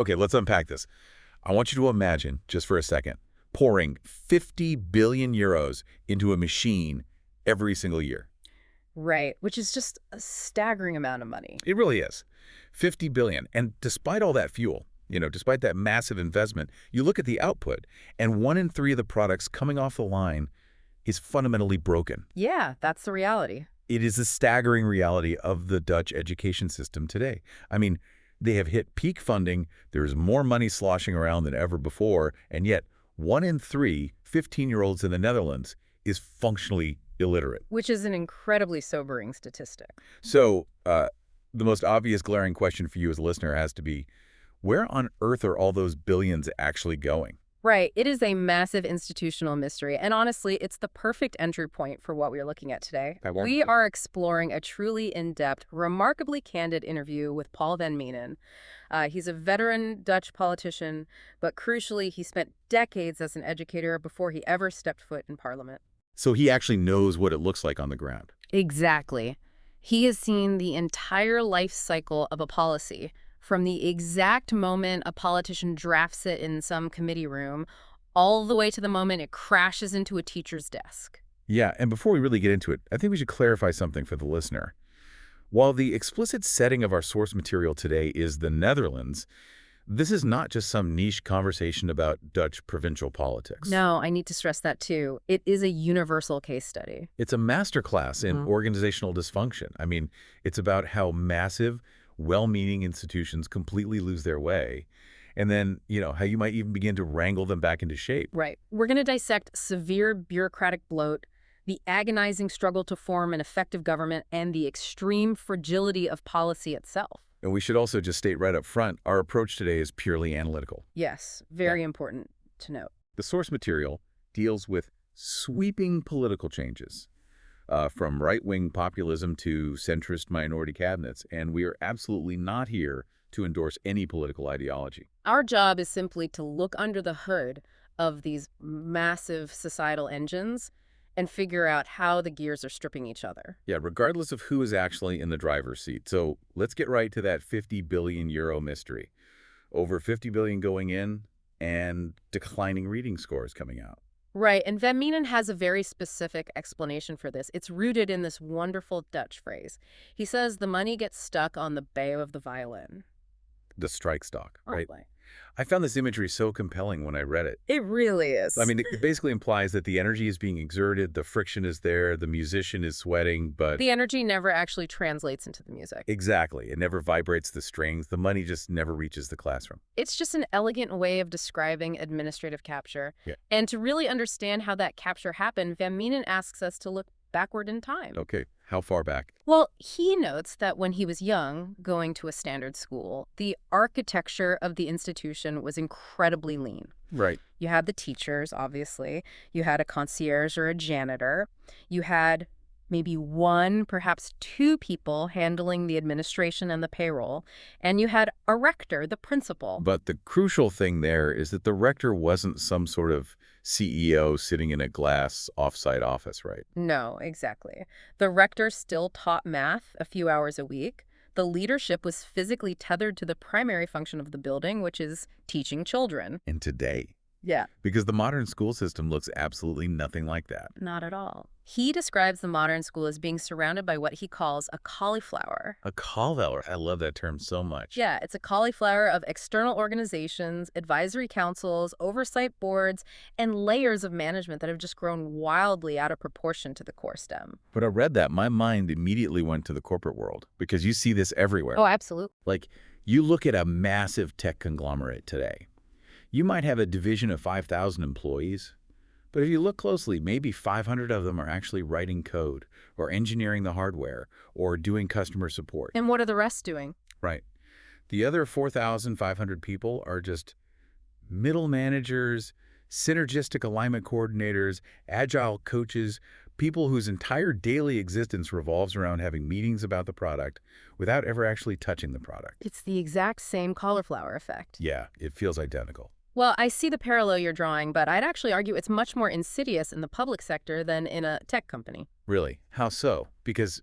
Okay, let's unpack this. I want you to imagine, just for a second, pouring 50 billion euros into a machine every single year. Right, which is just a staggering amount of money. It really is. 50 billion. And despite all that fuel, despite that massive investment, you look at the output, and 1 in 3 of the products coming off the line is fundamentally broken. Yeah, that's the reality. It is a staggering reality of the Dutch education system today. I mean, they have hit peak funding, there's more money sloshing around than ever before, and yet 1 in 3 15-year-olds in the Netherlands is functionally illiterate. Which is an incredibly sobering statistic. So the most obvious glaring question for you as a listener has to be, where on earth are all those billions actually going? Right. It is a massive institutional mystery. And honestly, it's the perfect entry point for what we're looking at today. We are exploring a truly in-depth, remarkably candid interview with Paul van Meenen. He's a veteran Dutch politician, but crucially, he spent decades as an educator before he ever stepped foot in parliament. So he actually knows what it looks like on the ground. Exactly. He has seen the entire life cycle of a policy, from the exact moment a politician drafts it in some committee room, all the way to the moment it crashes into a teacher's desk. Yeah, and before we really get into it, I think we should clarify something for the listener. While the explicit setting of our source material today is the Netherlands, this is not just some niche conversation about Dutch provincial politics. No, I need to stress that too. It is a universal case study. It's a masterclass in organizational dysfunction. I mean, it's about how massive, well-meaning institutions completely lose their way, and then, how you might even begin to wrangle them back into shape. Right. We're going to dissect severe bureaucratic bloat, the agonizing struggle to form an effective government, and the extreme fragility of policy itself. And we should also just state right up front, our approach today is purely analytical. Yes, very important to note. The source material deals with sweeping political changes, from right-wing populism to centrist minority cabinets, and we are absolutely not here to endorse any political ideology. Our job is simply to look under the hood of these massive societal engines and figure out how the gears are stripping each other. Yeah, regardless of who is actually in the driver's seat. So let's get right to that 50 billion euro mystery. Over 50 billion going in and declining reading scores coming out. Right, and Van Meenen has a very specific explanation for this. It's rooted in this wonderful Dutch phrase. He says the money gets stuck on the bow of the violin. The strike stock, right? Right. I found this imagery so compelling when I read it. It really is. I mean, it basically implies that the energy is being exerted, the friction is there, the musician is sweating, but... the energy never actually translates into the music. Exactly. It never vibrates the strings. The money just never reaches the classroom. It's just an elegant way of describing administrative capture. Yeah. And to really understand how that capture happened, Van Meenen asks us to look backward in time. Okay. How far back? Well, he notes that when he was young, going to a standard school, the architecture of the institution was incredibly lean. Right. You had the teachers, obviously. You had a concierge or a janitor. You had maybe one, perhaps two people handling the administration and the payroll. And you had a rector, the principal. But the crucial thing there is that the rector wasn't some sort of CEO sitting in a glass off-site office, right? No, exactly. The rector still taught math a few hours a week. The leadership was physically tethered to the primary function of the building, which is teaching children. And today. Yeah. Because the modern school system looks absolutely nothing like that. Not at all. He describes the modern school as being surrounded by what he calls a cauliflower. A cauliflower. I love that term so much. Yeah, it's a cauliflower of external organizations, advisory councils, oversight boards, and layers of management that have just grown wildly out of proportion to the core stem. But I read that, my mind immediately went to the corporate world, because you see this everywhere. Oh, absolutely. Like, you look at a massive tech conglomerate today. You might have a division of 5,000 employees, but if you look closely, maybe 500 of them are actually writing code or engineering the hardware or doing customer support. And what are the rest doing? Right. The other 4,500 people are just middle managers, synergistic alignment coordinators, agile coaches, people whose entire daily existence revolves around having meetings about the product without ever actually touching the product. It's the exact same cauliflower effect. Yeah, it feels identical. Well, I see the parallel you're drawing, but I'd actually argue it's much more insidious in the public sector than in a tech company. Really? How so? Because,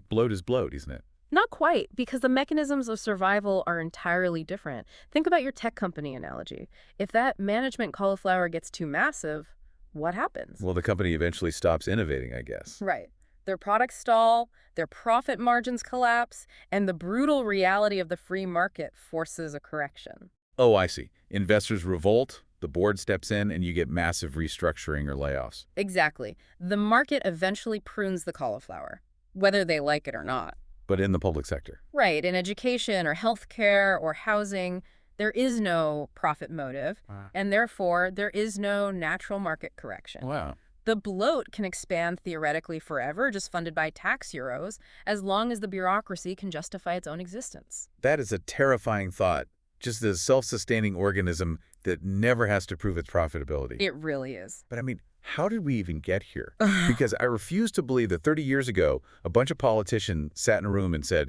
bloat is bloat, isn't it? Not quite, because the mechanisms of survival are entirely different. Think about your tech company analogy. If that management cauliflower gets too massive, what happens? Well, the company eventually stops innovating, I guess. Right. Their products stall, their profit margins collapse, and the brutal reality of the free market forces a correction. Oh, I see. Investors revolt, the board steps in, and you get massive restructuring or layoffs. Exactly. The market eventually prunes the cauliflower, whether they like it or not. But in the public sector. Right. In education or healthcare or housing, there is no profit motive, and therefore there is no natural market correction. Wow. The bloat can expand theoretically forever, just funded by tax euros, as long as the bureaucracy can justify its own existence. That is a terrifying thought. Just a self-sustaining organism that never has to prove its profitability. It really is. But I mean, how did we even get here? Because I refuse to believe that 30 years ago, a bunch of politicians sat in a room and said,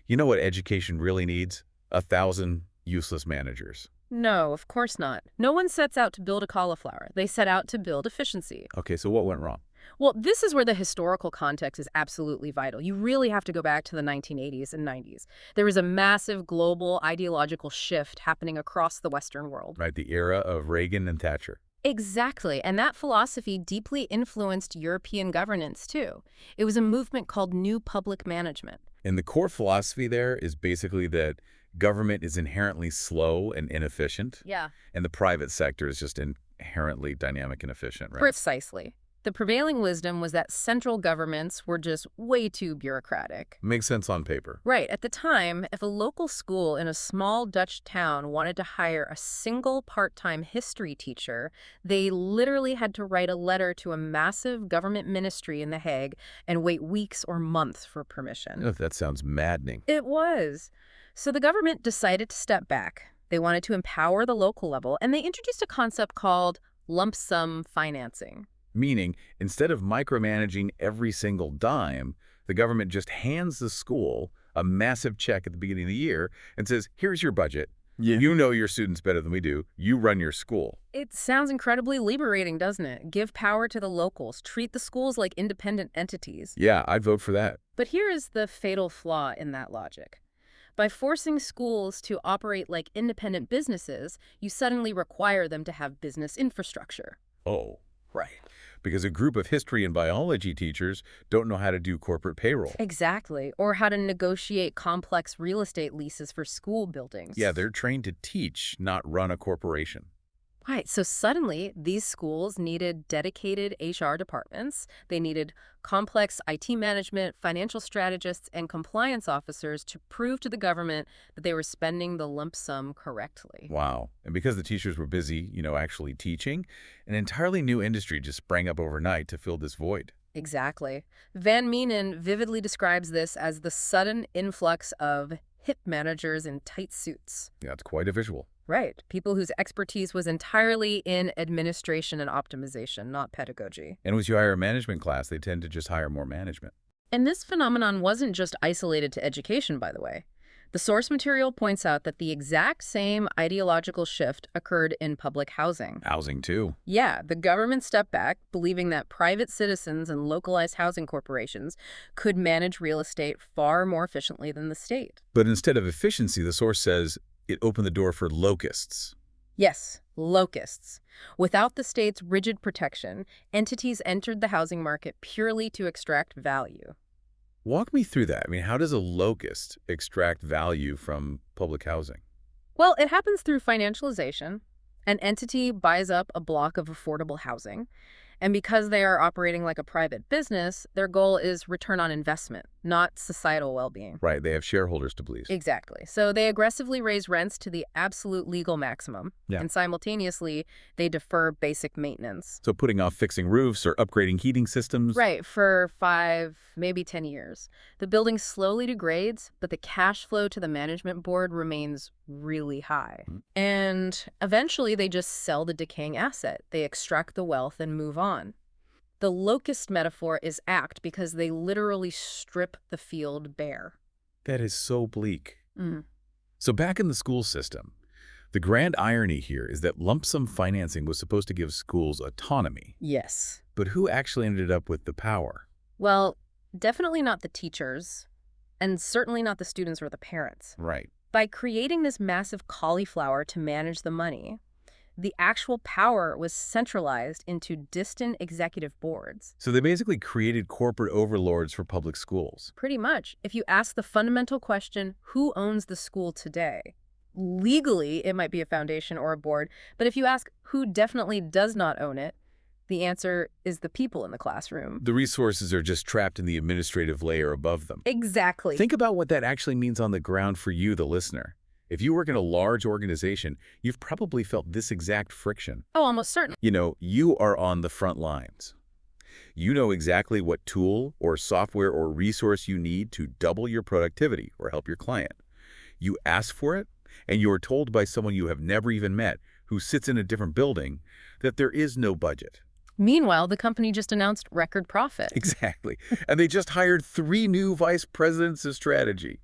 you know what education really needs? 1,000 useless managers. No, of course not. No one sets out to build a cauliflower. They set out to build efficiency. Okay, so what went wrong? Well, this is where the historical context is absolutely vital. You really have to go back to the 1980s and 90s. There was a massive global ideological shift happening across the Western world. Right, the era of Reagan and Thatcher. Exactly, and that philosophy deeply influenced European governance, too. It was a movement called New Public Management. And the core philosophy there is basically that government is inherently slow and inefficient. Yeah. And the private sector is just inherently dynamic and efficient, right? Precisely. The prevailing wisdom was that central governments were just way too bureaucratic. Makes sense on paper. Right. At the time, if a local school in a small Dutch town wanted to hire a single part-time history teacher, they literally had to write a letter to a massive government ministry in The Hague and wait weeks or months for permission. Oh, that sounds maddening. It was. So the government decided to step back. They wanted to empower the local level, and they introduced a concept called lump sum financing. Meaning, instead of micromanaging every single dime, the government just hands the school a massive check at the beginning of the year and says, here's your budget. Yeah. You know your students better than we do. You run your school. It sounds incredibly liberating, doesn't it? Give power to the locals. Treat the schools like independent entities. Yeah, I'd vote for that. But here is the fatal flaw in that logic. By forcing schools to operate like independent businesses, you suddenly require them to have business infrastructure. Oh, right. Because a group of history and biology teachers don't know how to do corporate payroll. Exactly. Or how to negotiate complex real estate leases for school buildings. Yeah, they're trained to teach, not run a corporation. Right. So suddenly, these schools needed dedicated HR departments. They needed complex IT management, financial strategists, and compliance officers to prove to the government that they were spending the lump sum correctly. Wow. And because the teachers were busy, actually teaching, an entirely new industry just sprang up overnight to fill this void. Exactly. Van Meenen vividly describes this as the sudden influx of hip managers in tight suits. Yeah, it's quite a visual. Right. People whose expertise was entirely in administration and optimization, not pedagogy. And once you hire a management class, they tend to just hire more management. And this phenomenon wasn't just isolated to education, by the way. The source material points out that the exact same ideological shift occurred in public housing. Housing, too. Yeah, the government stepped back, believing that private citizens and localized housing corporations could manage real estate far more efficiently than the state. But instead of efficiency, the source says it opened the door for locusts. Yes, locusts. Without the state's rigid protection, entities entered the housing market purely to extract value. Walk me through that. I mean, how does a locust extract value from public housing? Well, it happens through financialization. An entity buys up a block of affordable housing, and because they are operating like a private business, their goal is return on investment, not societal well-being. Right, they have shareholders to please. Exactly. So they aggressively raise rents to the absolute legal maximum, and simultaneously, they defer basic maintenance. So putting off fixing roofs or upgrading heating systems? Right, for 5, maybe 10 years. The building slowly degrades, but the cash flow to the management board remains really high. And eventually, they just sell the decaying asset. They extract the wealth and move on. The locust metaphor is apt because they literally strip the field bare. That is so bleak. So back in the school system, the grand irony here is that lump sum financing was supposed to give schools autonomy. Yes. But who actually ended up with the power? Well, definitely not the teachers. and certainly not the students or the parents. Right. By creating this massive cauliflower to manage the money, the actual power was centralized into distant executive boards. So they basically created corporate overlords for public schools. Pretty much. If you ask the fundamental question, who owns the school today? Legally, it might be a foundation or a board, but if you ask who definitely does not own it, the answer is the people in the classroom. The resources are just trapped in the administrative layer above them. Exactly. Think about what that actually means on the ground for you, the listener. If you work in a large organization, you've probably felt this exact friction. Oh, almost certainly. You know, you are on the front lines. You know exactly what tool or software or resource you need to double your productivity or help your client. You ask for it, and you are told by someone you have never even met, who sits in a different building, that there is no budget. Meanwhile, the company just announced record profit. Exactly. And they just hired 3 new vice presidents of strategy.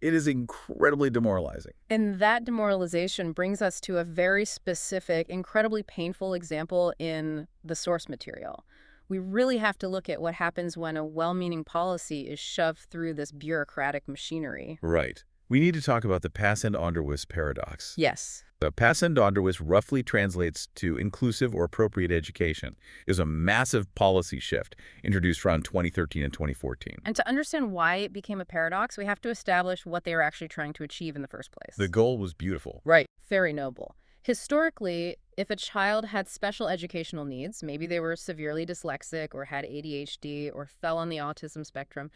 It is incredibly demoralizing. And that demoralization brings us to a very specific, incredibly painful example in the source material. We really have to look at what happens when a well-meaning policy is shoved through this bureaucratic machinery. Right. We need to talk about the pass-and-onderwijs paradox. Yes. The pass-and-onderwijs roughly translates to inclusive or appropriate education. It was a massive policy shift introduced around 2013 and 2014. And to understand why it became a paradox, we have to establish what they were actually trying to achieve in the first place. The goal was beautiful. Right. Very noble. Historically, if a child had special educational needs, maybe they were severely dyslexic or had ADHD or fell on the autism spectrum,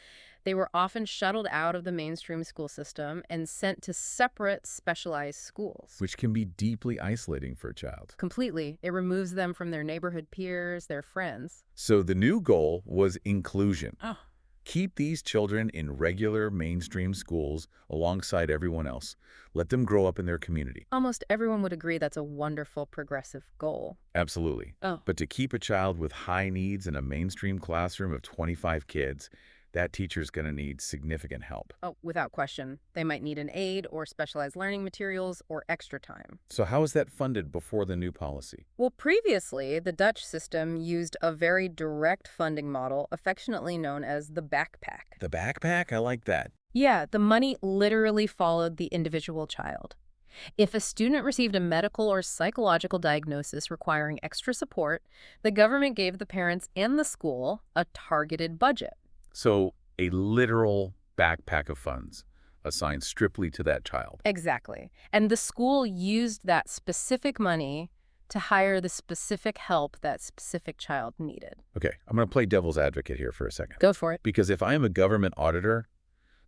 they were often shuttled out of the mainstream school system and sent to separate specialized schools. Which can be deeply isolating for a child. Completely. It removes them from their neighborhood peers, their friends. So the new goal was inclusion. Oh. Keep these children in regular mainstream schools alongside everyone else. Let them grow up in their community. Almost everyone would agree that's a wonderful progressive goal. Absolutely. Oh. But to keep a child with high needs in a mainstream classroom of 25 kids, that teacher's going to need significant help. Oh, without question. They might need an aid or specialized learning materials or extra time. So how is that funded before the new policy? Well, previously, the Dutch system used a very direct funding model, affectionately known as the backpack. The backpack? I like that. Yeah, the money literally followed the individual child. If a student received a medical or psychological diagnosis requiring extra support, the government gave the parents and the school a targeted budget. So a literal backpack of funds assigned strictly to that child. Exactly. And the school used that specific money to hire the specific help that specific child needed. Okay, I'm going to play devil's advocate here for a second. Go for it. Because if I am a government auditor,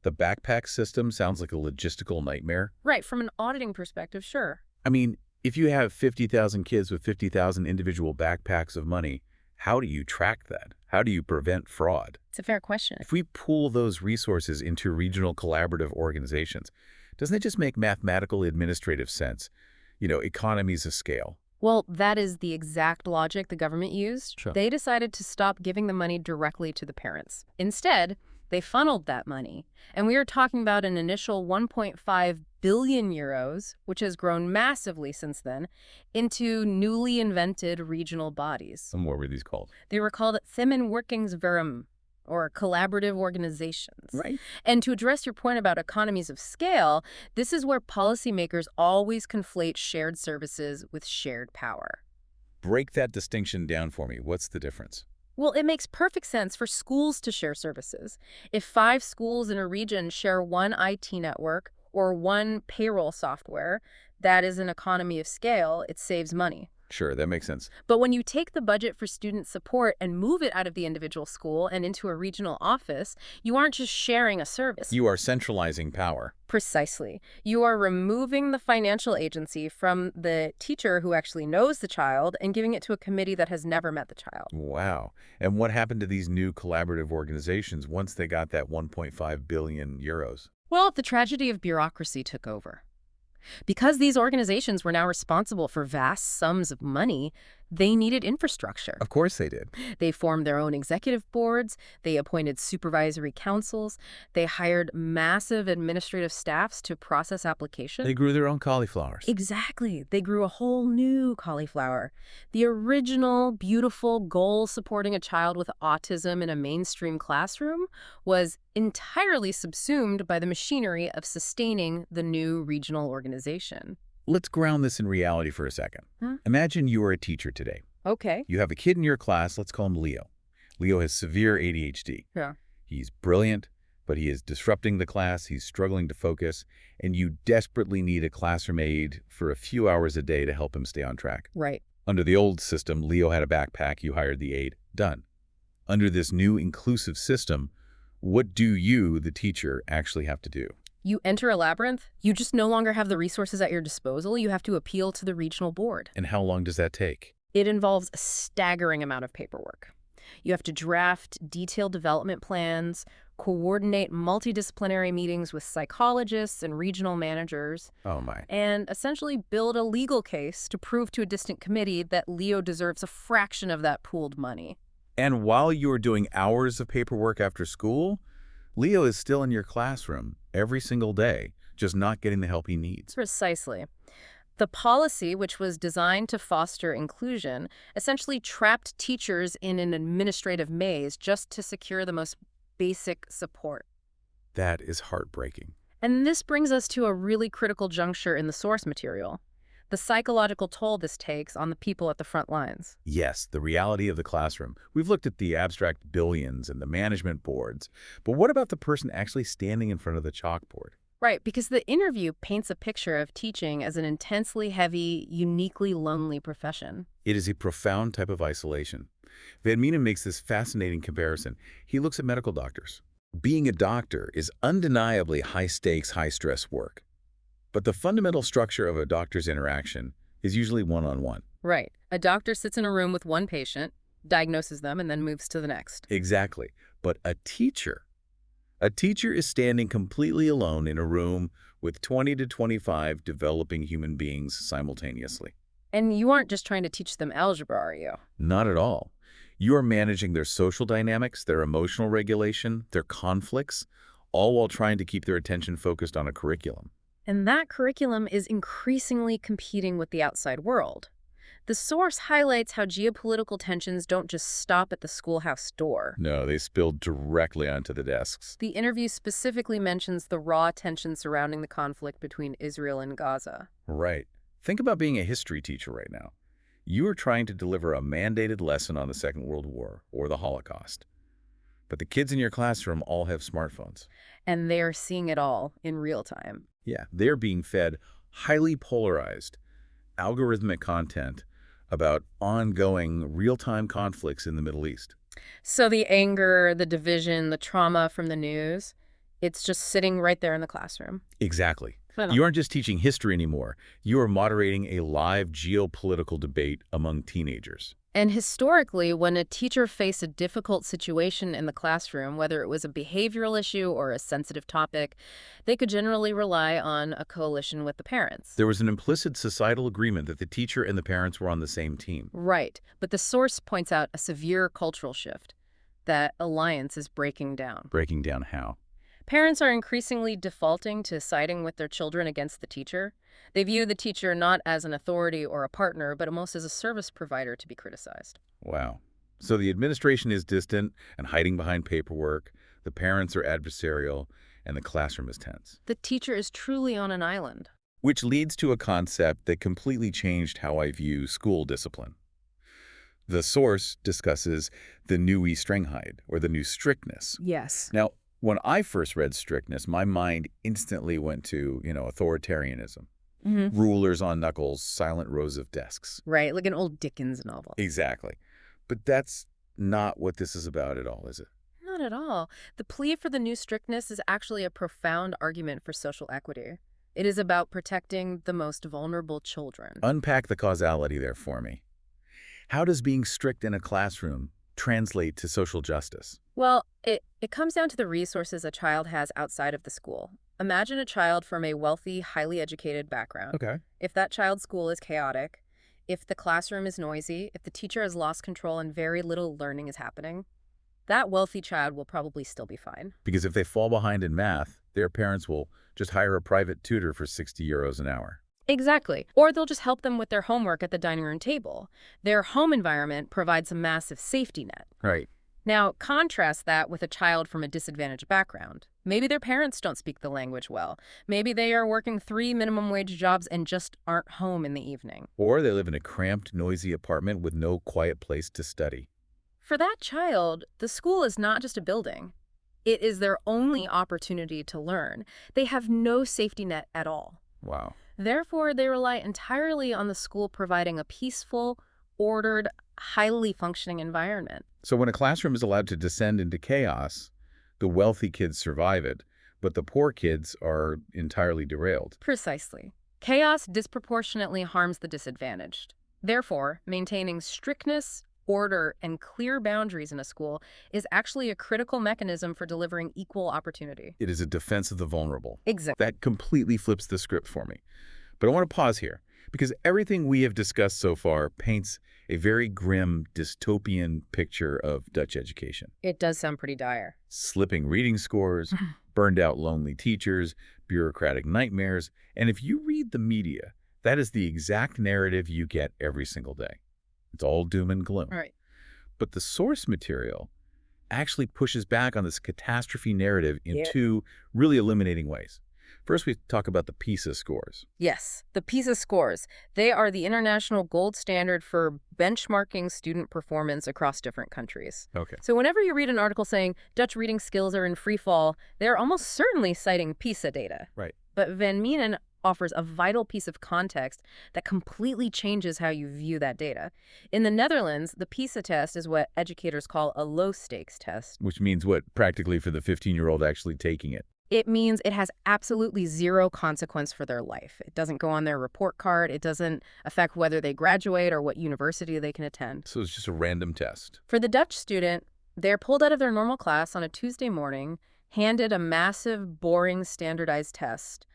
the backpack system sounds like a logistical nightmare. Right, from an auditing perspective, sure. I mean, if you have 50,000 kids with 50,000 individual backpacks of money, how do you track that? How do you prevent fraud? It's a fair question. If we pool those resources into regional collaborative organizations, doesn't it just make mathematical administrative sense? You know, economies of scale. Well, that is the exact logic the government used. Sure. They decided to stop giving the money directly to the parents. Instead, they funneled that money. And we are talking about an initial 1.5 billion euros, which has grown massively since then, into newly invented regional bodies. And what were these called? They were called samenwerkingsverum, or collaborative organizations. Right. And to address your point about economies of scale, this is where policymakers always conflate shared services with shared power. Break that distinction down for me. What's the difference? Well, it makes perfect sense for schools to share services. If 5 schools in a region share one IT network or one payroll software, that is an economy of scale. It saves money. Sure, that makes sense. But when you take the budget for student support and move it out of the individual school and into a regional office, you aren't just sharing a service. You are centralizing power. Precisely. You are removing the financial agency from the teacher who actually knows the child and giving it to a committee that has never met the child. Wow. And what happened to these new collaborative organizations once they got that 1.5 billion euros? Well, the tragedy of bureaucracy took over. Because these organizations were now responsible for vast sums of money, They needed infrastructure. Of course they did. They formed their own executive boards, they appointed supervisory councils, they hired massive administrative staffs to process applications. They grew their own cauliflowers. Exactly. They grew a whole new cauliflower. The original, beautiful goal supporting a child with autism in a mainstream classroom was entirely subsumed by the machinery of sustaining the new regional organization. Let's ground this in reality for a second. Imagine you are a teacher today. Okay. You have a kid in your class, let's call him Leo. Leo has severe ADHD. Yeah. He's brilliant, but he is disrupting the class, he's struggling to focus, and you desperately need a classroom aide for a few hours a day to help him stay on track. Right. Under the old system, Leo had a backpack, you hired the aide, done. Under this new inclusive system, what do you, the teacher, actually have to do? You enter a labyrinth, you just no longer have the resources at your disposal, you have to appeal to the regional board. And how long does that take? It involves a staggering amount of paperwork. You have to draft detailed development plans, coordinate multidisciplinary meetings with psychologists and regional managers, Oh my. and essentially build a legal case to prove to a distant committee that Leo deserves a fraction of that pooled money. And while you're doing hours of paperwork after school, Leo is still in your classroom every single day, just not getting the help he needs. Precisely. The policy, which was designed to foster inclusion, essentially trapped teachers in an administrative maze just to secure the most basic support. That is heartbreaking. And this brings us to a really critical juncture in the source material: the psychological toll this takes on the people at the front lines. Yes, the reality of the classroom. We've looked at the abstract billions and the management boards, but what about the person actually standing in front of the chalkboard? Right, because the interview paints a picture of teaching as an intensely heavy, uniquely lonely profession. It is a profound type of isolation. Van Meenen makes this fascinating comparison. He looks at medical doctors. Being a doctor is undeniably high-stakes, high-stress work. But the fundamental structure of a doctor's interaction is usually one-on-one. Right. A doctor sits in a room with one patient, diagnoses them, and then moves to the next. Exactly. But a teacher is standing completely alone in a room with 20 to 25 developing human beings simultaneously. And you aren't just trying to teach them algebra, are you? Not at all. You are managing their social dynamics, their emotional regulation, their conflicts, all while trying to keep their attention focused on a curriculum. And that curriculum is increasingly competing with the outside world. The source highlights how geopolitical tensions don't just stop at the schoolhouse door. No, they spill directly onto the desks. The interview specifically mentions the raw tension surrounding the conflict between Israel and Gaza. Right. Think about being a history teacher right now. You are trying to deliver a mandated lesson on the Second World War or the Holocaust. But the kids in your classroom all have smartphones. And they're seeing it all in real time. Yeah, they're being fed highly polarized, algorithmic content about ongoing real-time conflicts in the Middle East. So the anger, the division, the trauma from the news, it's just sitting right there in the classroom. Exactly. You aren't just teaching history anymore. You are moderating a live geopolitical debate among teenagers. And historically, when a teacher faced a difficult situation in the classroom, whether it was a behavioral issue or a sensitive topic, they could generally rely on a coalition with the parents. There was an implicit societal agreement that the teacher and the parents were on the same team. Right. But the source points out a severe cultural shift. That alliance is breaking down. Breaking down how? Parents are increasingly defaulting to siding with their children against the teacher. They view the teacher not as an authority or a partner, but almost as a service provider to be criticized. Wow. So the administration is distant and hiding behind paperwork, the parents are adversarial, and the classroom is tense. The teacher is truly on an island. Which leads to a concept that completely changed how I view school discipline. The source discusses the new strengtheit, or the new strictness. Yes. Now, when I first read strictness, my mind instantly went to, authoritarianism. Rulers on knuckles, silent rows of desks. Right, like an old Dickens novel. Exactly. But that's not what this is about at all, is it? Not at all. The plea for the new strictness is actually a profound argument for social equity. It is about protecting the most vulnerable children. Unpack the causality there for me. How does being strict in a classroom translate to social justice? Well, it comes down to the resources a child has outside of the school. Imagine a child from a wealthy, highly educated background. Okay. If that child's school is chaotic, If the classroom is noisy, if the teacher has lost control and very little learning is happening, that wealthy child will probably still be fine. Because if they fall behind in math, their parents will just hire a private tutor for 60 euros an hour. Exactly. Or they'll just help them with their homework at the dining room table. Their home environment provides a massive safety net. Right. Now, contrast that with a child from a disadvantaged background. Maybe their parents don't speak the language well. Maybe they are working 3 minimum wage jobs and just aren't home in the evening. Or they live in a cramped, noisy apartment with no quiet place to study. For that child, the school is not just a building. It is their only opportunity to learn. They have no safety net at all. Wow. Therefore, they rely entirely on the school providing a peaceful, ordered, highly functioning environment. So when a classroom is allowed to descend into chaos, the wealthy kids survive it, but the poor kids are entirely derailed. Precisely. Chaos disproportionately harms the disadvantaged. Therefore, maintaining strictness, order, and clear boundaries in a school is actually a critical mechanism for delivering equal opportunity. It is a defense of the vulnerable. Exactly. That completely flips the script for me. But I want to pause here, because everything we have discussed so far paints a very grim, dystopian picture of Dutch education. It does sound pretty dire. Slipping reading scores, burned-out lonely teachers, bureaucratic nightmares, and if you read the media, that is the exact narrative you get every single day. It's all doom and gloom. Right. But the source material actually pushes back on this catastrophe narrative in two really illuminating ways. First, we talk about the PISA scores. Yes, the PISA scores. They are the international gold standard for benchmarking student performance across different countries. Okay. So whenever you read an article saying Dutch reading skills are in free fall, they're almost certainly citing PISA data. Right. But Van Meenen offers a vital piece of context that completely changes how you view that data. In the Netherlands, the PISA test is what educators call a low-stakes test. Which means what, practically for the 15-year-old actually taking it? It means it has absolutely zero consequence for their life. It doesn't go on their report card. It doesn't affect whether they graduate or what university they can attend. So it's just a random test. For the Dutch student, they're pulled out of their normal class on a Tuesday morning, handed a massive, boring, standardized test,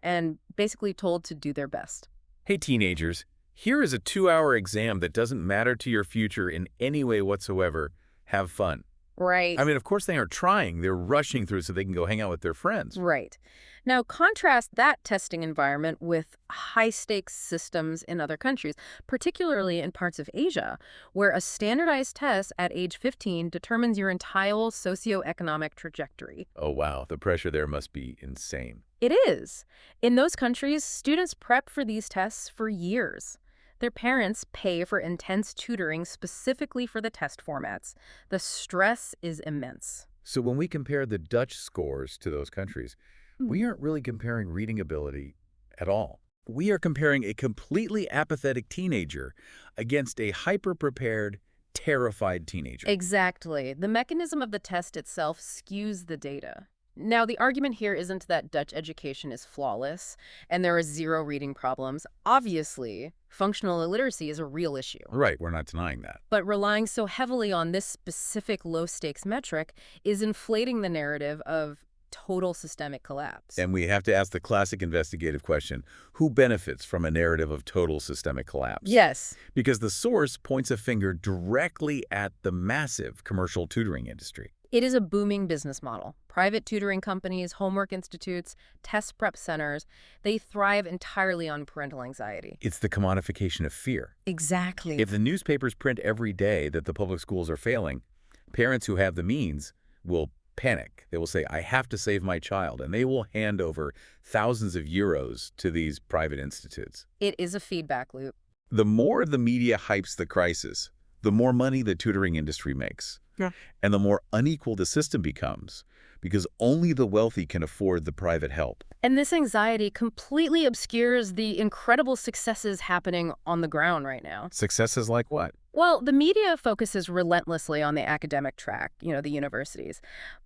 and basically told to do their best. Hey, teenagers, here is a 2-hour exam that doesn't matter to your future in any way whatsoever. Have fun. Right. I mean, of course they aren't trying. They're rushing through so they can go hang out with their friends. Right. Now, contrast that testing environment with high-stakes systems in other countries, particularly in parts of Asia, where a standardized test at age 15 determines your entire socioeconomic trajectory. Oh, wow. The pressure there must be insane. It is. In those countries, students prep for these tests for years. Their parents pay for intense tutoring specifically for the test formats. The stress is immense. So when we compare the Dutch scores to those countries, we aren't really comparing reading ability at all. We are comparing a completely apathetic teenager against a hyper-prepared, terrified teenager. Exactly. The mechanism of the test itself skews the data. Now, the argument here isn't that Dutch education is flawless and there are zero reading problems. Obviously, functional illiteracy is a real issue. Right, we're not denying that. But relying so heavily on this specific low-stakes metric is inflating the narrative of total systemic collapse. And we have to ask the classic investigative question, who benefits from a narrative of total systemic collapse? Yes. Because the source points a finger directly at the massive commercial tutoring industry. It is a booming business model. Private tutoring companies, homework institutes, test prep centers, they thrive entirely on parental anxiety. It's the commodification of fear. Exactly. If the newspapers print every day that the public schools are failing, parents who have the means will panic. They will say, I have to save my child, and they will hand over thousands of euros to these private institutes. It is a feedback loop. The more the media hypes the crisis, the more money the tutoring industry makes. Yeah. And the more unequal the system becomes, because only the wealthy can afford the private help. And this anxiety completely obscures the incredible successes happening on the ground right now. Successes like what? Well, the media focuses relentlessly on the academic track, the universities.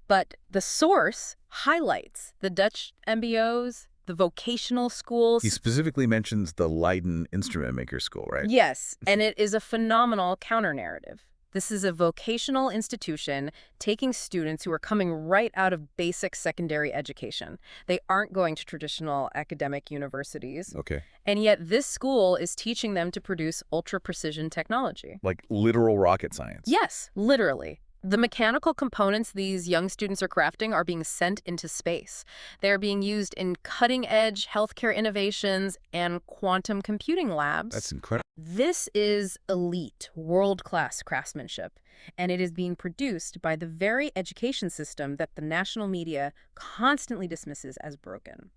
But the source highlights the Dutch MBOs, the vocational schools. He specifically mentions the Leiden Instrument Maker School, right? Yes, and it is a phenomenal counter-narrative. This is a vocational institution taking students who are coming right out of basic secondary education. They aren't going to traditional academic universities. Okay. And yet this school is teaching them to produce ultra-precision technology. Like literal rocket science. Yes, literally. The mechanical components these young students are crafting are being sent into space. They're being used in cutting-edge healthcare innovations and quantum computing labs. That's incredible. This is elite, world-class craftsmanship, and it is being produced by the very education system that the national media constantly dismisses as broken.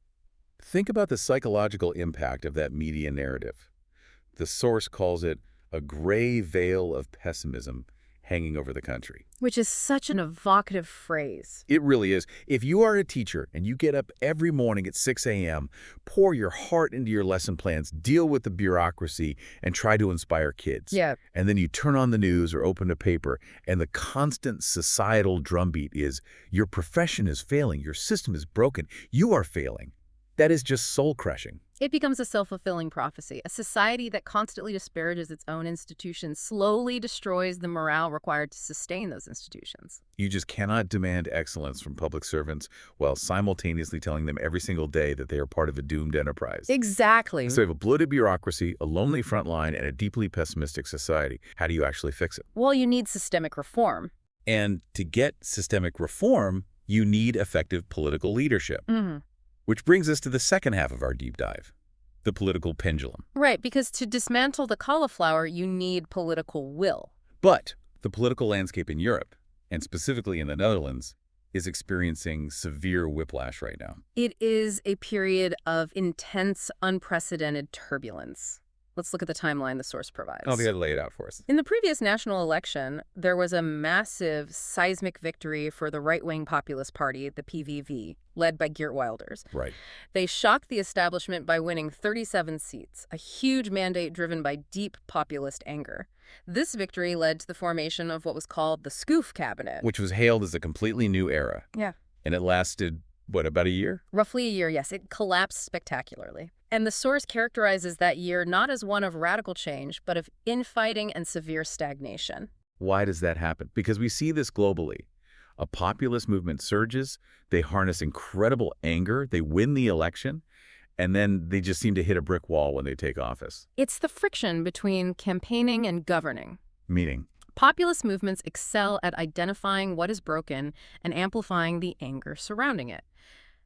Think about the psychological impact of that media narrative. The source calls it a gray veil of pessimism hanging over the country. Which is such an evocative phrase. It really is. If you are a teacher and you get up every morning at 6 a.m., pour your heart into your lesson plans, deal with the bureaucracy, and try to inspire kids. Yeah. And then you turn on the news or open a paper, and the constant societal drumbeat is, your profession is failing, your system is broken, you are failing. That is just soul-crushing. It becomes a self-fulfilling prophecy. A society that constantly disparages its own institutions slowly destroys the morale required to sustain those institutions. You just cannot demand excellence from public servants while simultaneously telling them every single day that they are part of a doomed enterprise. Exactly. So you have a bloated bureaucracy, a lonely front line, and a deeply pessimistic society. How do you actually fix it? Well, you need systemic reform. And to get systemic reform, you need effective political leadership. Which brings us to the second half of our deep dive, the political pendulum. Right, because to dismantle the cauliflower, you need political will. But the political landscape in Europe, and specifically in the Netherlands, is experiencing severe whiplash right now. It is a period of intense, unprecedented turbulence. Let's look at the timeline the source provides. Oh, they got to lay it out for us. In the previous national election, there was a massive seismic victory for the right-wing populist party, the PVV, led by Geert Wilders. Right. They shocked the establishment by winning 37 seats, a huge mandate driven by deep populist anger. This victory led to the formation of what was called the Schoof cabinet. Which was hailed as a completely new era. Yeah. And it lasted, what, about a year? Roughly a year, yes. It collapsed spectacularly. And the source characterizes that year not as one of radical change, but of infighting and severe stagnation. Why does that happen? Because we see this globally. A populist movement surges, they harness incredible anger, they win the election, and then they just seem to hit a brick wall when they take office. It's the friction between campaigning and governing. Meaning? Populist movements excel at identifying what is broken and amplifying the anger surrounding it.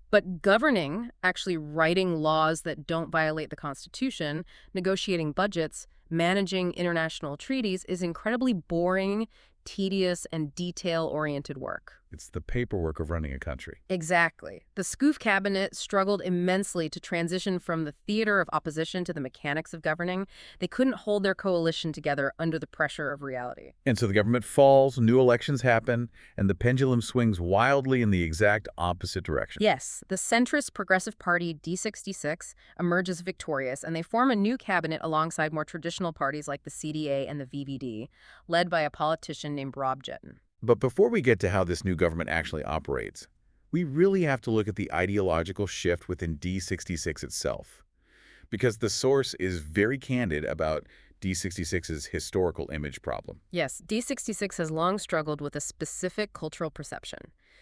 But governing, actually writing laws that don't violate the Constitution, negotiating budgets, managing international treaties is incredibly boring, tedious, and detail-oriented work. It's the paperwork of running a country. Exactly. The Schoof cabinet struggled immensely to transition from the theater of opposition to the mechanics of governing. They couldn't hold their coalition together under the pressure of reality. And so the government falls, new elections happen, and the pendulum swings wildly in the exact opposite direction. Yes, the centrist Progressive Party, D66, emerges victorious, and they form a new cabinet alongside more traditional parties like the CDA and the VVD, led by a politician named Rob Jetten. But before we get to how this new government actually operates, we really have to look at the ideological shift within D66 itself. Because the source is very candid about D66's historical image problem. Yes, D66 has long struggled with a specific cultural perception.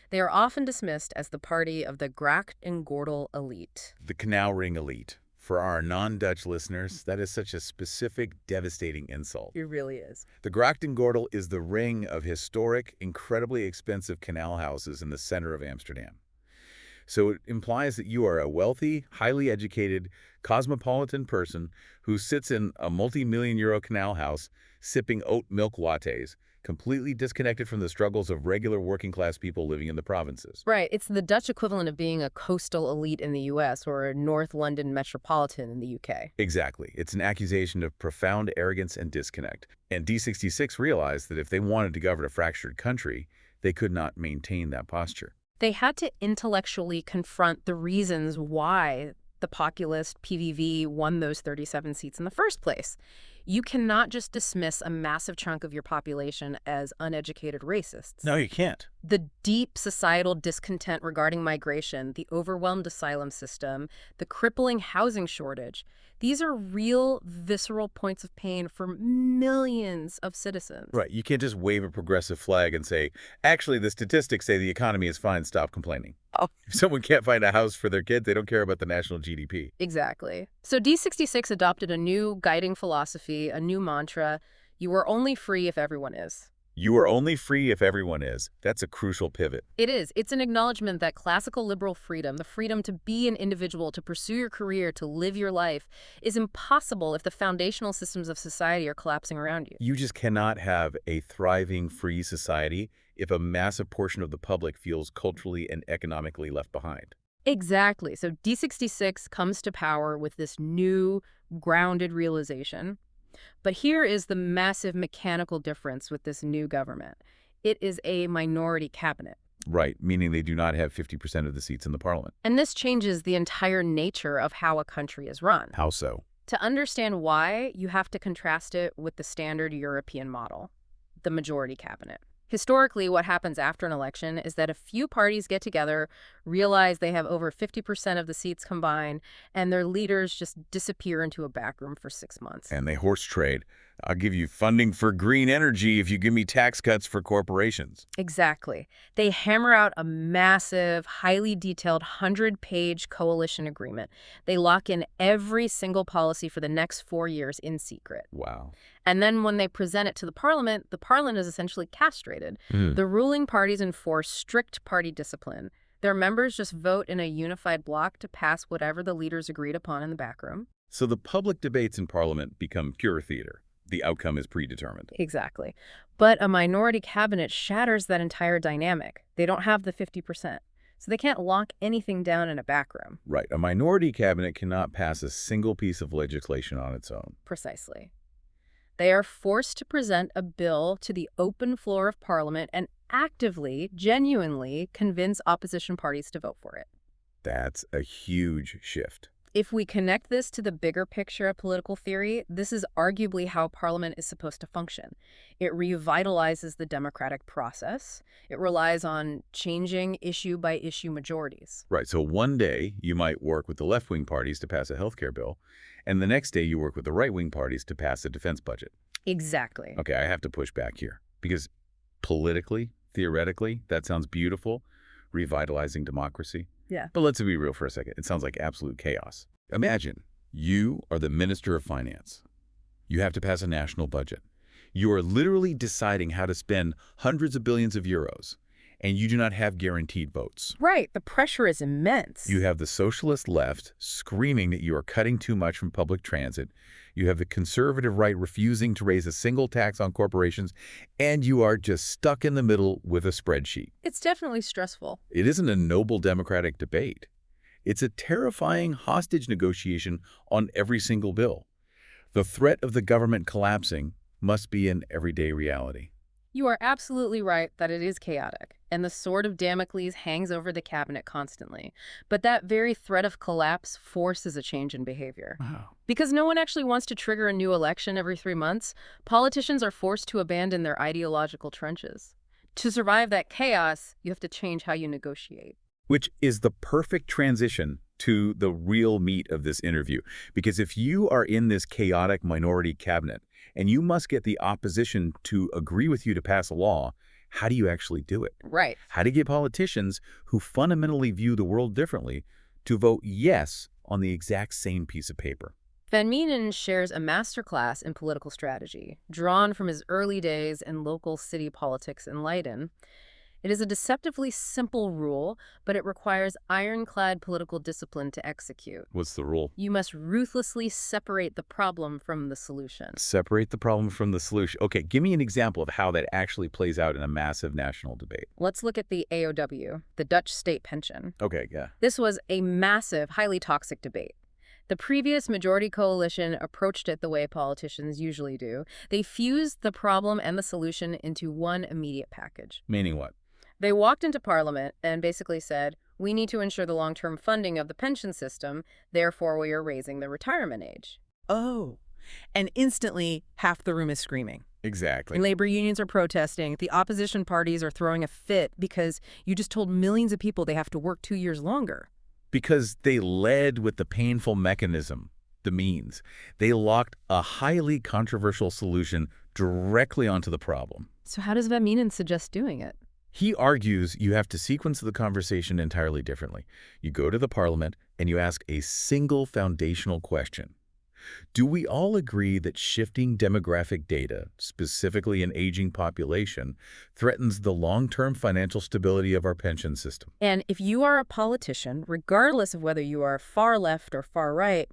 They are often dismissed as the party of the gracht and gordel elite. The canal ring elite. For our non-Dutch listeners, that is such a specific, devastating insult. It really is. The gracht and gordel is the ring of historic, incredibly expensive canal houses in the center of Amsterdam. So it implies that you are a wealthy, highly educated, cosmopolitan person who sits in a multi-million-euro canal house sipping oat milk lattes, completely disconnected from the struggles of regular working-class people living in the provinces. Right. It's the Dutch equivalent of being a coastal elite in the U.S. or a North London metropolitan in the U.K. Exactly. It's an accusation of profound arrogance and disconnect. And D66 realized that if they wanted to govern a fractured country, they could not maintain that posture. They had to intellectually confront the reasons why the populist PVV won those 37 seats in the first place. You cannot just dismiss a massive chunk of your population as uneducated racists. No, you can't. The deep societal discontent regarding migration, the overwhelmed asylum system, the crippling housing shortage, these are real, visceral points of pain for millions of citizens. Right. You can't just wave a progressive flag and say, actually, the statistics say the economy is fine, stop complaining. Oh. If someone can't find a house for their kids, they don't care about the national GDP. Exactly. So D66 adopted a new guiding philosophy, a new mantra: you are only free if everyone is. You are only free if everyone is. That's a crucial pivot. It is. It's an acknowledgement that classical liberal freedom, the freedom to be an individual, to pursue your career, to live your life, is impossible if the foundational systems of society are collapsing around you. You just cannot have a thriving, free society if a massive portion of the public feels culturally and economically left behind. Exactly. So D66 comes to power with this new, grounded realization. But here is the massive mechanical difference with this new government. It is a minority cabinet. Right, meaning they do not have 50% of the seats in the parliament. And this changes the entire nature of how a country is run. How so? To understand why, you have to contrast it with the standard European model, the majority cabinet. Historically, what happens after an election is that a few parties get together, realize they have over 50% of the seats combined, and their leaders just disappear into a back room for 6 months. And they horse trade. I'll give you funding for green energy if you give me tax cuts for corporations. Exactly. They hammer out a massive, highly detailed 100-page coalition agreement. They lock in every single policy for the next 4 years in secret. Wow. And then when they present it to the parliament is essentially castrated. The ruling parties enforce strict party discipline. Their members just vote in a unified bloc to pass whatever the leaders agreed upon in the back room. So the public debates in parliament become pure theater. The outcome is predetermined. Exactly. But a minority cabinet shatters that entire dynamic. They don't have the 50%. So they can't lock anything down in a back room. Right. A minority cabinet cannot pass a single piece of legislation on its own. Precisely. They are forced to present a bill to the open floor of Parliament and actively, genuinely convince opposition parties to vote for it. That's a huge shift. If we connect this to the bigger picture of political theory, this is arguably how Parliament is supposed to function. It revitalizes the democratic process. It relies on changing issue-by-issue majorities. Right. So one day you might work with the left-wing parties to pass a healthcare bill, and the next day you work with the right-wing parties to pass a defense budget. Exactly. Okay, I have to push back here because politically, theoretically, that sounds beautiful, revitalizing democracy. Yeah. But let's be real for a second. It sounds like absolute chaos. Imagine you are the Minister of Finance. You have to pass a national budget. You are literally deciding how to spend hundreds of billions of euros, and you do not have guaranteed votes. Right. The pressure is immense. You have the socialist left screaming that you are cutting too much from public transit. You have the conservative right refusing to raise a single tax on corporations, and you are just stuck in the middle with a spreadsheet. It's definitely stressful. It isn't a noble democratic debate. It's a terrifying hostage negotiation on every single bill. The threat of the government collapsing must be an everyday reality. You are absolutely right that it is chaotic, and the sword of Damocles hangs over the cabinet constantly. But that very threat of collapse forces a change in behavior. Wow. Because no one actually wants to trigger a new election every 3 months, politicians are forced to abandon their ideological trenches. To survive that chaos, you have to change how you negotiate. Which is the perfect transition to the real meat of this interview. Because if you are in this chaotic minority cabinet, and you must get the opposition to agree with you to pass a law, how do you actually do it? Right. How do you get politicians who fundamentally view the world differently to vote yes on the exact same piece of paper? Van Meenen shares a masterclass in political strategy, drawn from his early days in local city politics in Leiden. It is a deceptively simple rule, but it requires ironclad political discipline to execute. What's the rule? You must ruthlessly separate the problem from the solution. Separate the problem from the solution. Okay, give me an example of how that actually plays out in a massive national debate. Let's look at the AOW, the Dutch state pension. Okay, yeah. This was a massive, highly toxic debate. The previous majority coalition approached it the way politicians usually do. They fused the problem and the solution into one immediate package. Meaning what? They walked into Parliament and basically said, We need to ensure the long-term funding of the pension system, therefore we are raising the retirement age. Oh, and instantly half the room is screaming. Exactly. And labor unions are protesting. The opposition parties are throwing a fit because you just told millions of people they have to work 2 years longer. Because they led with the painful mechanism, the means. They locked a highly controversial solution directly onto the problem. So how does Van Meenen suggest doing it? He argues you have to sequence the conversation entirely differently. You go to the parliament and you ask a single foundational question. Do we all agree that shifting demographic data, specifically an aging population, threatens the long-term financial stability of our pension system? And if you are a politician, regardless of whether you are far left or far right,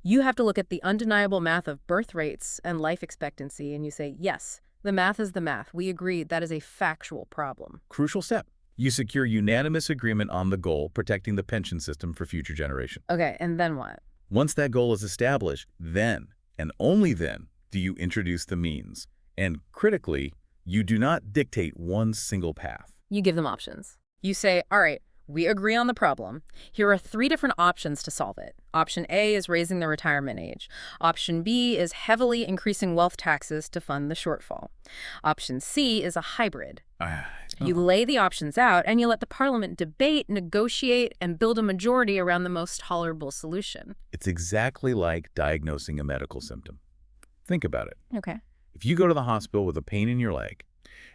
you have to look at the undeniable math of birth rates and life expectancy, and you say, yes, the math is the math. We agree that is a factual problem. Crucial step. You secure unanimous agreement on the goal, protecting the pension system for future generations. Okay, and then what? Once that goal is established, then, and only then, do you introduce the means. And critically, you do not dictate one single path. You give them options. You say, all right, we agree on the problem. Here are 3 different options to solve it. Option A is raising the retirement age. Option B is heavily increasing wealth taxes to fund the shortfall. Option C is a hybrid. You lay the options out and you let the parliament debate, negotiate, and build a majority around the most tolerable solution. It's exactly like diagnosing a medical symptom. Think about it. Okay. If you go to the hospital with a pain in your leg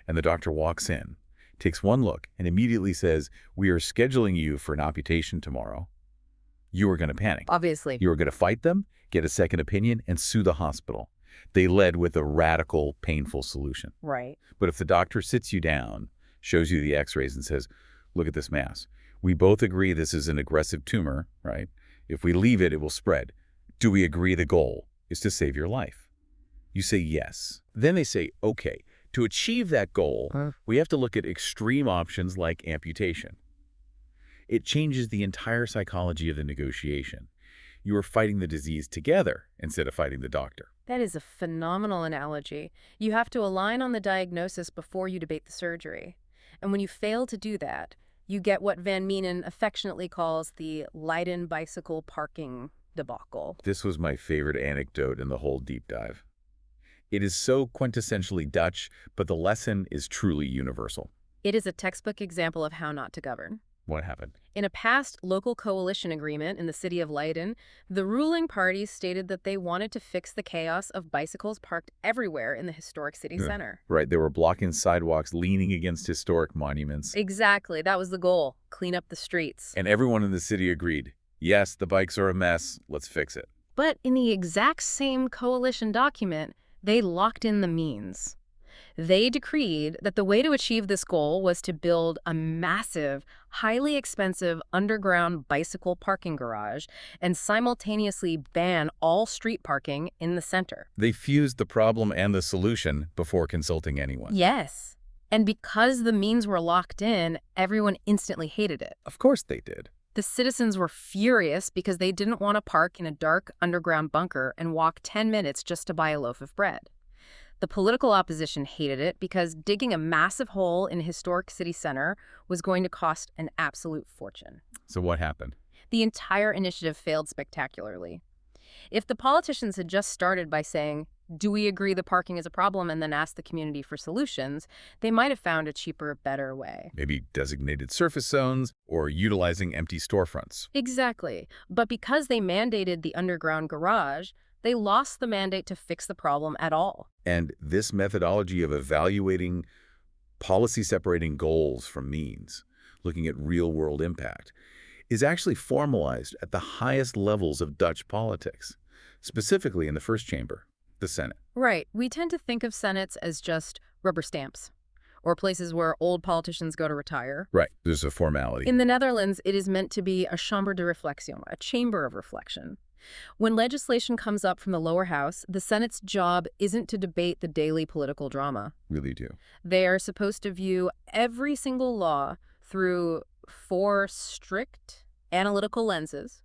and the doctor walks in, takes one look, and immediately says, we are scheduling you for an amputation tomorrow, you are going to panic. Obviously. You are going to fight them, get a second opinion, and sue the hospital. They led with a radical, painful solution. Right. But if the doctor sits you down, shows you the x-rays and says, look at this mass. We both agree this is an aggressive tumor, right? If we leave it, it will spread. Do we agree the goal is to save your life? You say yes. Then they say, okay, to achieve that goal, we have to look at extreme options like amputation. It changes the entire psychology of the negotiation. You are fighting the disease together instead of fighting the doctor. That is a phenomenal analogy. You have to align on the diagnosis before you debate the surgery. And when you fail to do that, you get what Van Meenen affectionately calls the Leiden bicycle parking debacle. This was my favorite anecdote in the whole deep dive. It is so quintessentially Dutch, but the lesson is truly universal. It is a textbook example of how not to govern. What happened? In a past local coalition agreement in the city of Leiden, the ruling parties stated that they wanted to fix the chaos of bicycles parked everywhere in the historic city center. Right, they were blocking sidewalks, leaning against historic monuments. Exactly, that was the goal, clean up the streets. And everyone in the city agreed, yes, the bikes are a mess, let's fix it. But in the exact same coalition document, they locked in the means. They decreed that the way to achieve this goal was to build a massive, highly expensive underground bicycle parking garage and simultaneously ban all street parking in the center. They fused the problem and the solution before consulting anyone. Yes. And because the means were locked in, everyone instantly hated it. Of course they did. The citizens were furious because they didn't want to park in a dark underground bunker and walk 10 minutes just to buy a loaf of bread. The political opposition hated it because digging a massive hole in a historic city center was going to cost an absolute fortune. So what happened? The entire initiative failed spectacularly. If the politicians had just started by saying, do we agree the parking is a problem, and then asked the community for solutions, they might have found a cheaper, better way. Maybe designated surface zones or utilizing empty storefronts. Exactly. But because they mandated the underground garage, they lost the mandate to fix the problem at all. And this methodology of evaluating policy-separating goals from means, looking at real-world impact, is actually formalized at the highest levels of Dutch politics, specifically in the first chamber, the Senate. Right. We tend to think of senates as just rubber stamps, or places where old politicians go to retire. Right. There's a formality. In the Netherlands, it is meant to be a chambre de réflexion, a chamber of reflection. When legislation comes up from the lower house, the Senate's job isn't to debate the daily political drama. Really do. They are supposed to view every single law through 4 strict analytical lenses: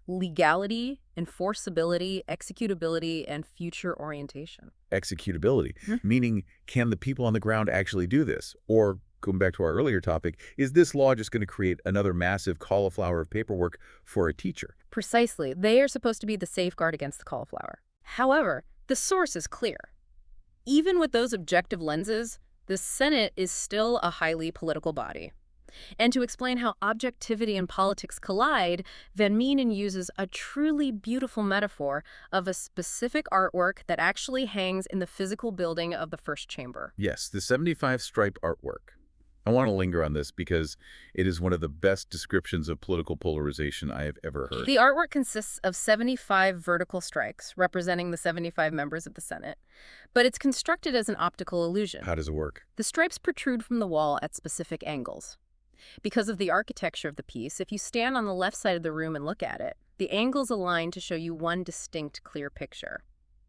legality, enforceability, executability, and future orientation. Executability, meaning can the people on the ground actually do this? Or going back to our earlier topic, is this law just going to create another massive cauliflower of paperwork for a teacher? Precisely. They are supposed to be the safeguard against the cauliflower. However, the source is clear. Even with those objective lenses, the Senate is still a highly political body. And to explain how objectivity and politics collide, Van Meenen uses a truly beautiful metaphor of a specific artwork that actually hangs in the physical building of the first chamber. Yes, the 75-stripe artwork. I want to linger on this because it is one of the best descriptions of political polarization I have ever heard. The artwork consists of 75 vertical strikes representing the 75 members of the Senate, but it's constructed as an optical illusion. How does it work? The stripes protrude from the wall at specific angles. Because of the architecture of the piece, if you stand on the left side of the room and look at it, the angles align to show you one distinct, clear picture.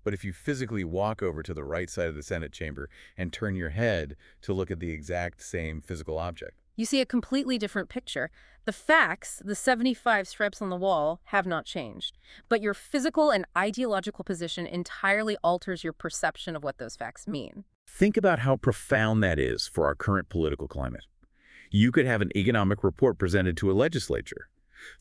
But if you physically walk over to the right side of the Senate chamber and turn your head to look at the exact same physical object, you see a completely different picture. The facts, the 75 stripes on the wall, have not changed, but your physical and ideological position entirely alters your perception of what those facts mean. think about how profound that is for our current political climate. You could have an economic report presented to a legislature.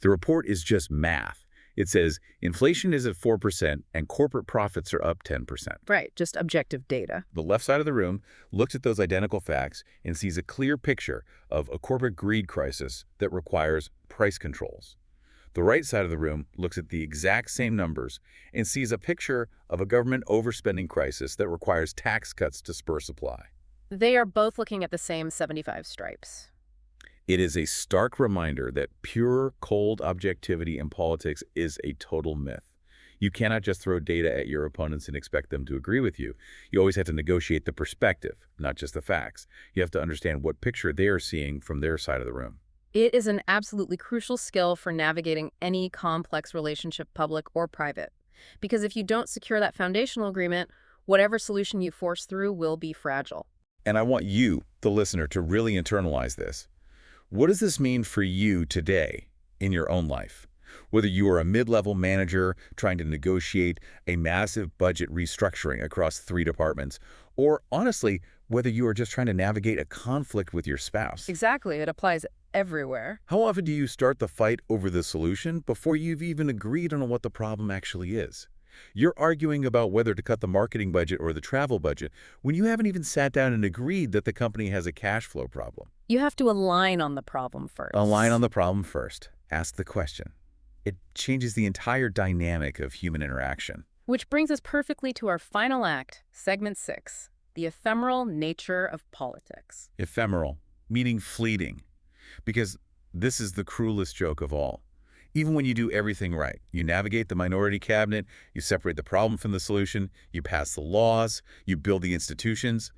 The report is just math. It says inflation is at 4% and corporate profits are up 10%. Right, just objective data. The left side of the room looks at those identical facts and sees a clear picture of a corporate greed crisis that requires price controls. The right side of the room looks at the exact same numbers and sees a picture of a government overspending crisis that requires tax cuts to spur supply. They are both looking at the same 75 stripes. It is a stark reminder that pure, cold objectivity in politics is a total myth. You cannot just throw data at your opponents and expect them to agree with you. You always have to negotiate the perspective, not just the facts. You have to understand what picture they are seeing from their side of the room. It is an absolutely crucial skill for navigating any complex relationship, public or private. Because if you don't secure that foundational agreement, whatever solution you force through will be fragile. And I want you, the listener, to really internalize this. What does this mean for you today in your own life? Whether you are a mid-level manager trying to negotiate a massive budget restructuring across 3 departments, or honestly, whether you are just trying to navigate a conflict with your spouse. Exactly. It applies everywhere. How often do you start the fight over the solution before you've even agreed on what the problem actually is? You're arguing about whether to cut the marketing budget or the travel budget when you haven't even sat down and agreed that the company has a cash flow problem. You have to align on the problem first. Align on the problem first. Ask the question. It changes the entire dynamic of human interaction. Which brings us perfectly to our final act, segment 6, the ephemeral nature of politics. Ephemeral, meaning fleeting. Because this is the cruelest joke of all. Even when you do everything right, you navigate the minority cabinet, you separate the problem from the solution, you pass the laws, you build the institutions,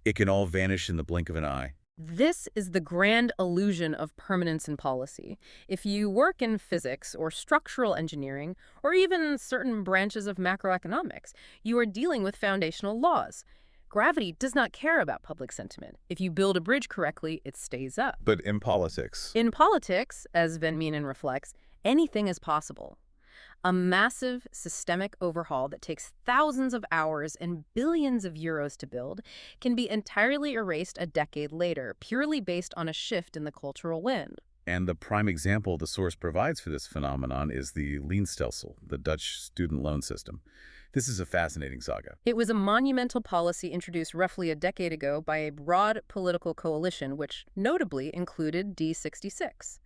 it can all vanish in the blink of an eye. This is the grand illusion of permanence in policy. If you work in physics or structural engineering, or even certain branches of macroeconomics, you are dealing with foundational laws. Gravity does not care about public sentiment. If you build a bridge correctly, it stays up. But in politics? In politics, as Van Meenen reflects, anything is possible. A massive systemic overhaul that takes thousands of hours and billions of euros to build can be entirely erased a decade later, purely based on a shift in the cultural wind. And the prime example the source provides for this phenomenon is the leenstelsel, the Dutch student loan system. This is a fascinating saga. It was a monumental policy introduced roughly a decade ago by a broad political coalition, which notably included D66.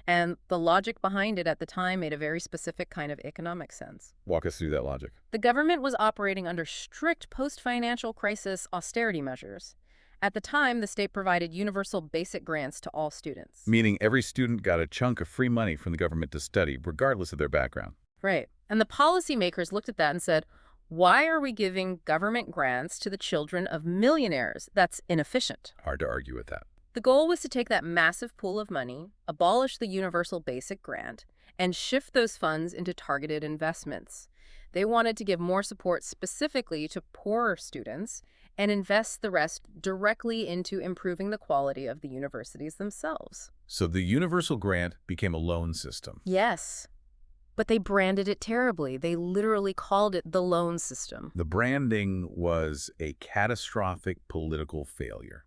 And the logic behind it at the time made a very specific kind of economic sense. Walk us through that logic. The government was operating under strict post-financial crisis austerity measures. At the time, the state provided universal basic grants to all students. Meaning every student got a chunk of free money from the government to study, regardless of their background. Right. And the policymakers looked at that and said, why are we giving government grants to the children of millionaires? That's inefficient. Hard to argue with that. The goal was to take that massive pool of money, abolish the universal basic grant, and shift those funds into targeted investments. They wanted to give more support specifically to poorer students and invest the rest directly into improving the quality of the universities themselves. So the universal grant became a loan system. Yes. But they branded it terribly. They literally called it the loan system. The branding was a catastrophic political failure.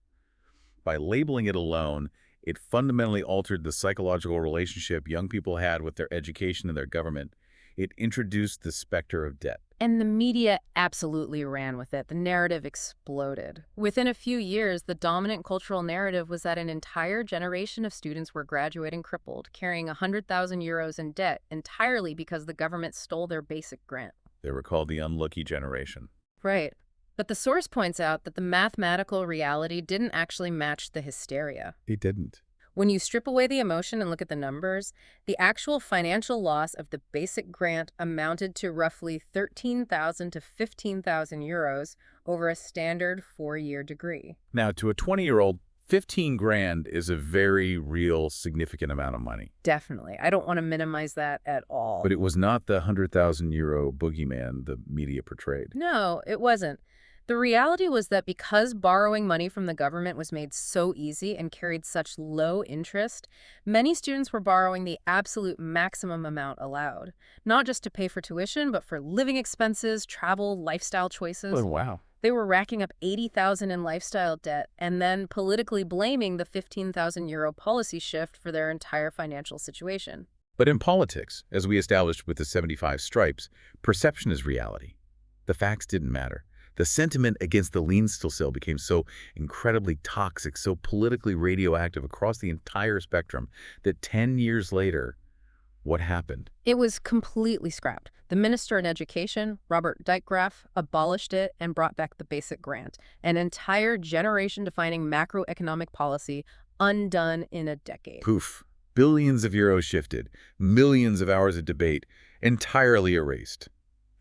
By labeling it a loan, it fundamentally altered the psychological relationship young people had with their education and their government. It introduced the specter of debt. And the media absolutely ran with it. The narrative exploded. Within a few years, the dominant cultural narrative was that an entire generation of students were graduating crippled, carrying 100,000 euros in debt entirely because the government stole their basic grant. They were called the unlucky generation. Right. But the source points out that the mathematical reality didn't actually match the hysteria. It didn't. When you strip away the emotion and look at the numbers, the actual financial loss of the basic grant amounted to roughly 13,000 to 15,000 euros over a standard 4-year degree. Now, to a 20-year-old, 15 grand is a very real, significant amount of money. Definitely. I don't want to minimize that at all. But it was not the 100,000 euro boogeyman the media portrayed. No, it wasn't. The reality was that because borrowing money from the government was made so easy and carried such low interest, many students were borrowing the absolute maximum amount allowed, not just to pay for tuition, but for living expenses, travel, lifestyle choices. Oh, wow. They were racking up 80,000 in lifestyle debt and then politically blaming the 15,000 euro policy shift for their entire financial situation. But in politics, as we established with the 75 stripes, perception is reality. The facts didn't matter. The sentiment against the lien still became so incredibly toxic, so politically radioactive across the entire spectrum that 10 years later, what happened? It was completely scrapped. The minister in education, Robert Dijkgraaf, abolished it and brought back the basic grant, an entire generation-defining macroeconomic policy undone in a decade. Poof. Billions of euros shifted, millions of hours of debate, entirely erased.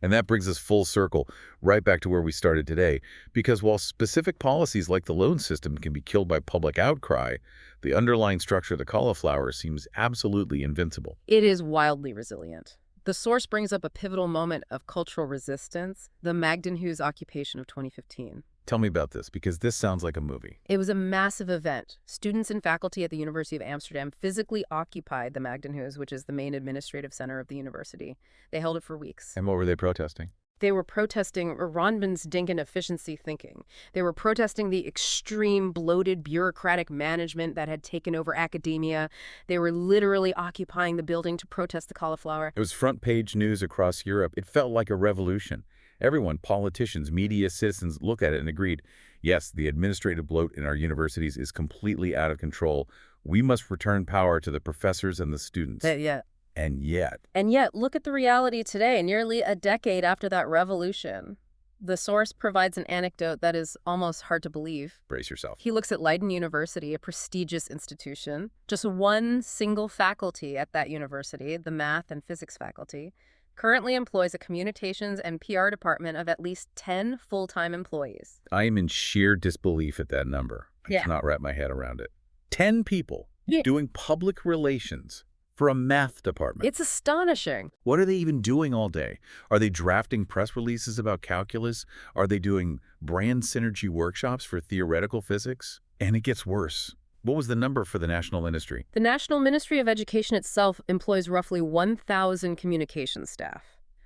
And that brings us full circle, right back to where we started today, because while specific policies like the loan system can be killed by public outcry, the underlying structure of the cauliflower seems absolutely invincible. It is wildly resilient. The source brings up a pivotal moment of cultural resistance, the Maagdenhuis occupation of 2015. Tell me about this, because this sounds like a movie. It was a massive event. Students and faculty at the University of Amsterdam physically occupied the Maagdenhuis, which is the main administrative center of the university. They held it for weeks. And what were they protesting? They were protesting Ronbin's inefficiency thinking. They were protesting the extreme, bloated, bureaucratic management that had taken over academia. They were literally occupying the building to protest the cauliflower. It was front-page news across Europe. It felt like a revolution. Everyone, politicians, media, citizens, looked at it and agreed, yes, the administrative bloat in our universities is completely out of control. We must return power to the professors and the students. And yet, look at the reality today, nearly a decade after that revolution. The source provides an anecdote that is almost hard to believe. Brace yourself. He looks at Leiden University, a prestigious institution. Just one single faculty at that university, the math and physics faculty, currently employs a communications and PR department of at least 10 full-time employees. I am in sheer disbelief at that number. I cannot wrap my head around it. 10 people doing public relations for a math department. It's astonishing. What are they even doing all day? Are they drafting press releases about calculus? Are they doing brand synergy workshops for theoretical physics? And it gets worse. What was the number for the National Ministry? The National Ministry of Education itself employs roughly 1,000 communication staff.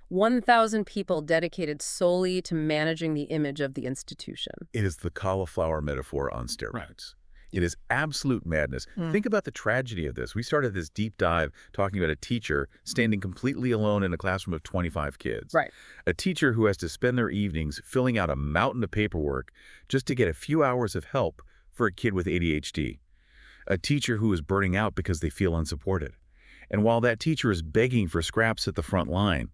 1,000 people dedicated solely to managing the image of the institution. It is the cauliflower metaphor on steroids. It is absolute madness. Think about the tragedy of this. We started this deep dive talking about a teacher standing completely alone in a classroom of 25 kids. Right. A teacher who has to spend their evenings filling out a mountain of paperwork just to get a few hours of help for a kid with ADHD. A teacher who is burning out because they feel unsupported. And while that teacher is begging for scraps at the front line,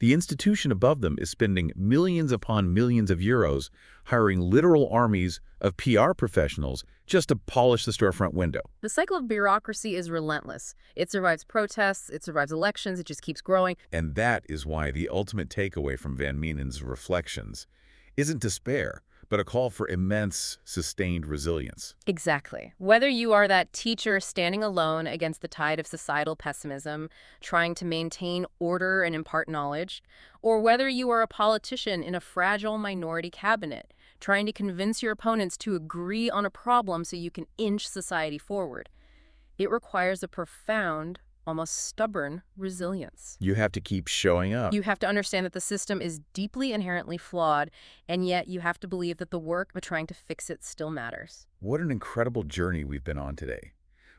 the institution above them is spending millions upon millions of euros hiring literal armies of PR professionals just to polish the storefront window. The cycle of bureaucracy is relentless. It survives protests, it survives elections, it just keeps growing. And that is why the ultimate takeaway from Van Meenen's reflections isn't despair, but a call for immense, sustained resilience. Exactly. Whether you are that teacher standing alone against the tide of societal pessimism, trying to maintain order and impart knowledge, or whether you are a politician in a fragile minority cabinet, trying to convince your opponents to agree on a problem so you can inch society forward, it requires a profound almost stubborn resilience. You have to keep showing up. You have to understand that the system is deeply inherently flawed, and yet you have to believe that the work of trying to fix it still matters. What an incredible journey we've been on today.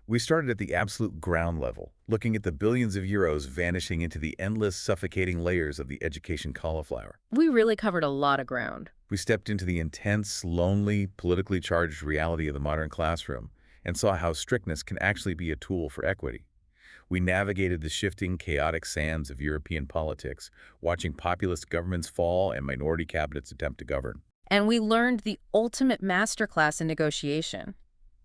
We started at the absolute ground level, looking at the billions of euros vanishing into the endless, suffocating layers of the education cauliflower. We really covered a lot of ground. We stepped into the intense, lonely, politically charged reality of the modern classroom and saw how strictness can actually be a tool for equity. We navigated the shifting, chaotic sands of European politics, watching populist governments fall and minority cabinets attempt to govern. And we learned the ultimate masterclass in negotiation.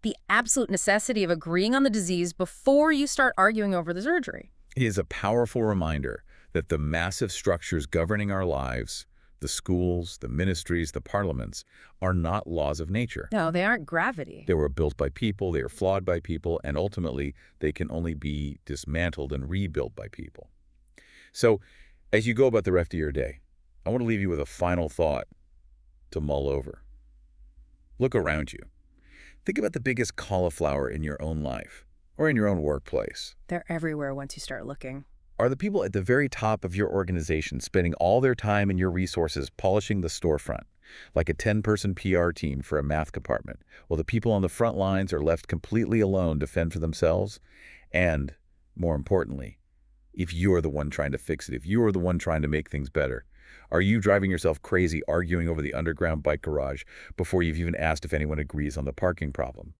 The absolute necessity of agreeing on the disease before you start arguing over the surgery. It is a powerful reminder that the massive structures governing our lives, the schools, the ministries, the parliaments, are not laws of nature. No, they aren't gravity. They were built by people, they are flawed by people, and ultimately they can only be dismantled and rebuilt by people. So, as you go about the rest of your day, I want to leave you with a final thought to mull over. Look around you. Think about the biggest cauliflower in your own life or in your own workplace. They're everywhere once you start looking. Are the people at the very top of your organization spending all their time and your resources polishing the storefront, like a 10-person PR team for a math department, while the people on the front lines are left completely alone to fend for themselves? And, more importantly, if you're the one trying to fix it, if you're the one trying to make things better, are you driving yourself crazy arguing over the underground bike garage before you've even asked if anyone agrees on the parking problem?